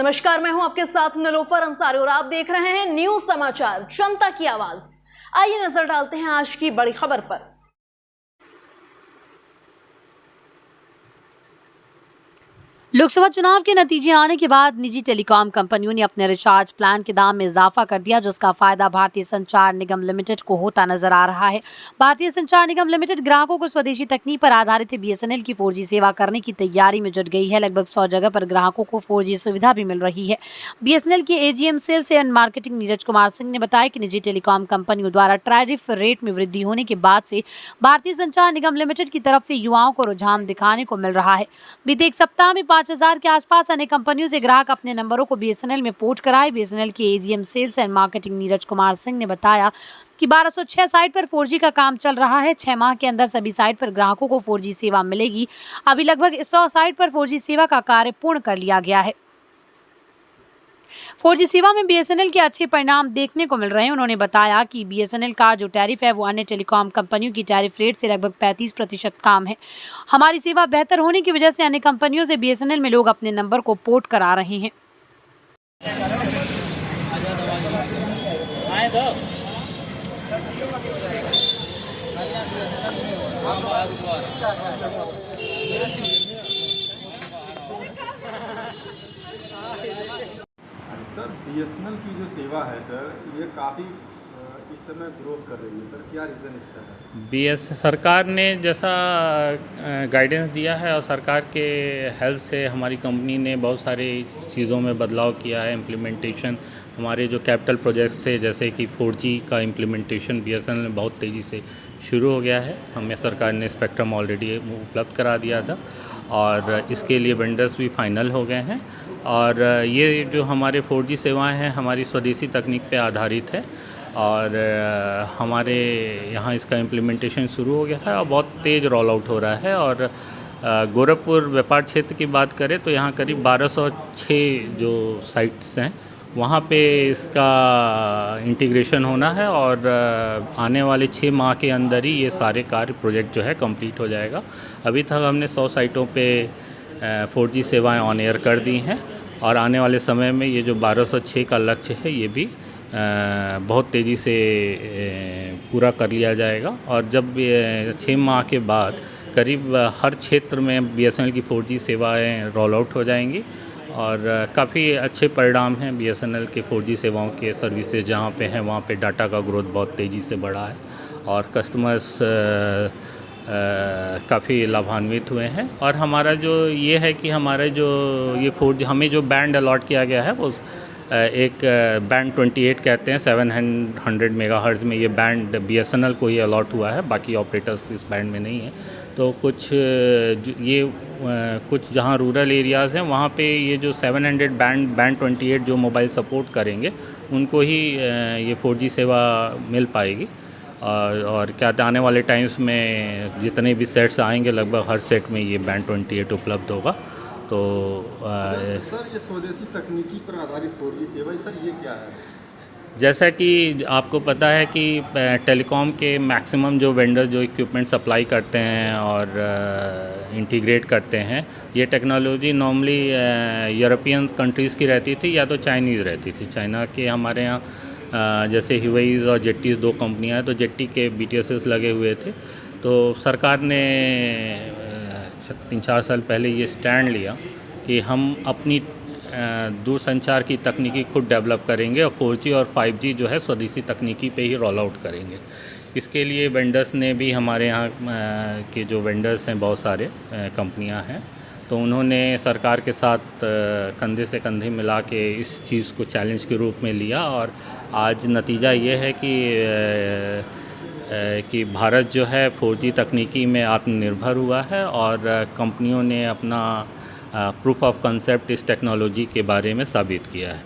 नमस्कार, मैं हूं आपके साथ निलोफर अंसारी और आप देख रहे हैं न्यूज समाचार जनता की आवाज। आइए नजर डालते हैं आज की बड़ी खबर पर। लोकसभा चुनाव के नतीजे आने के बाद निजी टेलीकॉम कंपनियों ने अपने रिचार्ज प्लान के दाम में इजाफा कर दिया, जिसका फायदा भारतीय संचार निगम लिमिटेड को होता नजर आ रहा है। भारतीय संचार निगम लिमिटेड ग्राहकों को स्वदेशी तकनीक पर आधारित बीएसएनएल की 4G सेवा करने की तैयारी में जुट गई है। लगभग 100 जगह पर ग्राहकों को 4G सुविधा भी मिल रही है। बीएसएनएल के AGM sales and marketing Neeraj Kumar Singh ने बताया कि निजी टेलीकॉम कंपनियों द्वारा टैरिफ रेट में वृद्धि होने के बाद से भारतीय संचार निगम लिमिटेड की तरफ से युवाओं को रुझान दिखाने को मिल रहा है। बीते एक सप्ताह में 5000 के आसपास अन्य कंपनियों से ग्राहक अपने नंबरों को बीएसएनएल में पोर्ट कराए। बीएसएनएल के AGM sales and marketing Neeraj Kumar Singh ने बताया कि 1206 साइट पर 4G का काम चल रहा है। 6 माह के अंदर सभी साइट पर ग्राहकों को 4G सेवा मिलेगी। अभी लगभग 100 साइट पर 4G सेवा का कार्य पूर्ण कर लिया गया है। 4G सेवा में बीएसएनएल के अच्छे परिणाम देखने को मिल रहे हैं। उन्होंने बताया कि बीएसएनएल का जो टैरिफ है वो अन्य टेलीकॉम कंपनियों की टैरिफ रेट से लगभग 35% कम है। हमारी सेवा बेहतर होने की वजह से अन्य कंपनियों से बीएसएनएल में लोग अपने नंबर को पोर्ट करा रहे हैं। सर, बीएसएनएल की जो सेवा है सर, ये काफ़ी इस समय ग्रोथ कर रही है सर, क्या रीज़न इसका है? सरकार ने जैसा गाइडेंस दिया है और सरकार के हेल्प से हमारी कंपनी ने बहुत सारी चीज़ों में बदलाव किया है। इम्प्लीमेंटेशन हमारे जो कैपिटल प्रोजेक्ट्स थे, जैसे कि 4G का इम्प्लीमेंटेशन बीएसएनएल में बहुत तेज़ी से शुरू हो गया है। हमें सरकार ने स्पेक्ट्रम ऑलरेडी उपलब्ध करा दिया था और इसके लिए वेंडर्स भी फाइनल हो गए हैं। और ये जो हमारे 4G सेवाएं हैं हमारी स्वदेशी तकनीक पे आधारित है और हमारे यहाँ इसका इम्प्लीमेंटेशन शुरू हो गया है और बहुत तेज़ रोल आउट हो रहा है। और गोरखपुर व्यापार क्षेत्र की बात करें तो यहाँ करीब 1206 जो साइट्स हैं वहाँ पे इसका इंटीग्रेशन होना है और आने वाले 6 माह के अंदर ही ये सारे कार्य प्रोजेक्ट जो है कंप्लीट हो जाएगा। अभी तक हमने 100 साइटों पे 4G सेवाएं ऑन एयर कर दी हैं और आने वाले समय में ये जो 1206 का लक्ष्य है ये भी बहुत तेज़ी से पूरा कर लिया जाएगा। और जब 6 माह के बाद करीब हर क्षेत्र में बीएसएनएल की 4G सेवाएं रोल आउट हो जाएंगी और काफ़ी अच्छे परिणाम हैं बीएसएनएल के 4G सेवाओं के। सर्विसेज जहाँ पे हैं वहाँ पे डाटा का ग्रोथ बहुत तेज़ी से बढ़ा है और कस्टमर्स काफ़ी लाभान्वित हुए हैं। और हमारा जो ये है कि हमारा जो ये 4G हमें जो बैंड अलॉट किया गया है वो एक बैंड 28 कहते हैं, 700 मेगाहर्ट्ज़ में ये बैंड बीएसएनएल को ही अलॉट हुआ है, बाकी ऑपरेटर्स इस बैंड में नहीं है। तो कुछ जहाँ रूरल एरियाज़ हैं वहाँ पे ये जो 700 बैंड 28 जो मोबाइल सपोर्ट करेंगे उनको ही ये 4G सेवा मिल पाएगी। और क्या आने वाले टाइम्स में जितने भी सेट्स आएंगे लगभग हर सेट में ये बैंड 28 उपलब्ध होगा। तो सर, ये स्वदेशी तकनीकी पर आधारित 4G सेवा सर, ये क्या है? जैसा कि आपको पता है कि टेलीकॉम के मैक्सिमम जो वेंडर्स जो इक्विपमेंट सप्लाई करते हैं और इंटीग्रेट करते हैं, ये टेक्नोलॉजी नॉर्मली यूरोपियन कंट्रीज़ की रहती थी या तो चाइनीज़ रहती थी। चाइना के हमारे यहाँ जैसे ह्यूवेईज और जेट्टीज़ 2 कंपनियां हैं, तो जेट्टी के BTSs लगे हुए थे। तो सरकार ने 3-4 साल पहले ये स्टैंड लिया कि हम अपनी दूरसंचार की तकनीकी खुद डेवलप करेंगे और 4G और 5G जो है स्वदेशी तकनीकी पे ही रोल आउट करेंगे। इसके लिए वेंडर्स ने भी हमारे यहाँ के जो वेंडर्स हैं बहुत सारे कंपनियां हैं, तो उन्होंने सरकार के साथ कंधे से कंधे मिला के इस चीज़ को चैलेंज के रूप में लिया और आज नतीजा ये है कि भारत जो है 4G तकनीकी में आत्मनिर्भर हुआ है और कंपनियों ने अपना प्रूफ ऑफ कंसेप्ट इस टेक्नोलॉजी के बारे में साबित किया है।